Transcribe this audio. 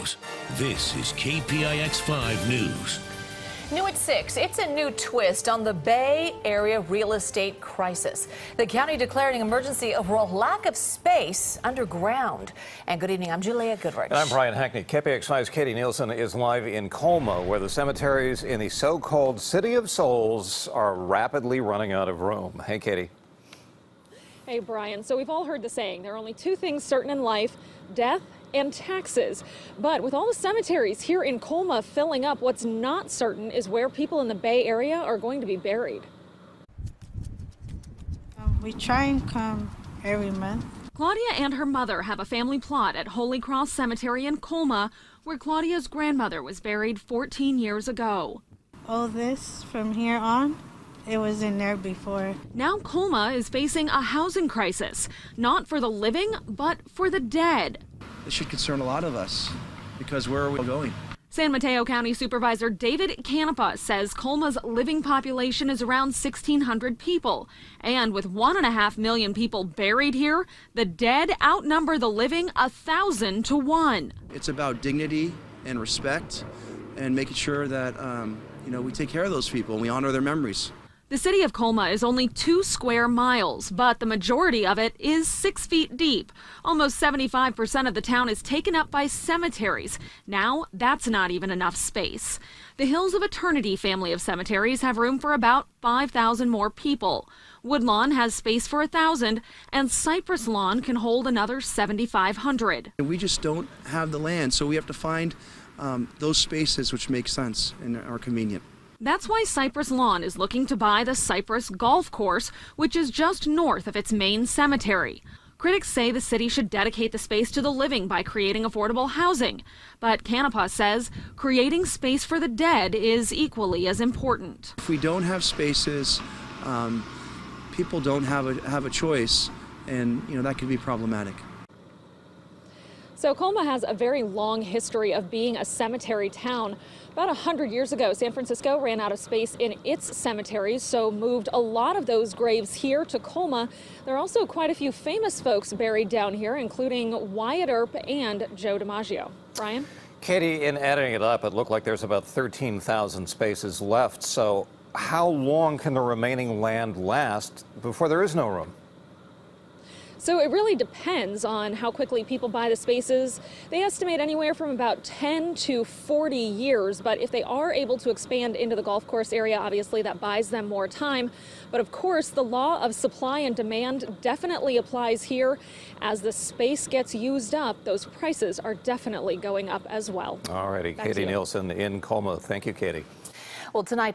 studios. This is KPIX 5 News. New at 6, it's a new twist on the Bay Area real estate crisis. The county declaring an emergency over a lack of space underground. And good evening, I'm Julia Goodrich. And I'm Brian Hackney. KPIX 5's Katie Nielsen is live in Colma, where the cemeteries in the so-called City of Souls are rapidly running out of room. Hey, Katie. Hey, Brian. So we've all heard the saying, there are only two things certain in life, death and taxes. But with all the cemeteries here in Colma filling up, what's not certain is where people in the Bay Area are going to be buried. We try and come every month. Claudia and her mother have a family plot at Holy Cross Cemetery in Colma, where Claudia's grandmother was buried 14 years ago. All this from here on, it was in there before. Now Colma is facing a housing crisis, not for the living, but for the dead. This should concern a lot of us, because where are we going? San Mateo County Supervisor David Canepa says Colma's living population is around 1,600 people. And with 1.5 million people buried here, the dead outnumber the living 1,000 to 1. It's about dignity and respect and making sure that we take care of those people and we honor their memories. The city of Colma is only 2 square miles, but the majority of it is 6 feet deep. Almost 75% of the town is taken up by cemeteries. Now, that's not even enough space. The Hills of Eternity family of cemeteries have room for about 5,000 more people. Woodlawn has space for 1,000, and Cypress Lawn can hold another 7,500. We just don't have the land, so we have to find those spaces which make sense and are convenient. That's why Cypress Lawn is looking to buy the Cypress Golf Course, which is just north of its main cemetery. Critics say the city should dedicate the space to the living by creating affordable housing. But Canepa says creating space for the dead is equally as important. If we don't have spaces, people don't have a choice, and that can be problematic. So Colma has a very long history of being a cemetery town. About 100 years ago, San Francisco ran out of space in its cemeteries, so moved a lot of those graves here to Colma. There are also quite a few famous folks buried down here, including Wyatt Earp and Joe DiMaggio. Brian? Katie, in adding it up, it looked like there's about 13,000 spaces left. So how long can the remaining land last before there is no room? So it really depends on how quickly people buy the spaces. They estimate anywhere from about 10 to 40 years, but if they are able to expand into the golf course area, obviously that buys them more time. But of course, the law of supply and demand definitely applies here. As the space gets used up, those prices are definitely going up as well. All righty, Katie Nielsen in Colma. Thank you, Katie. Well, tonight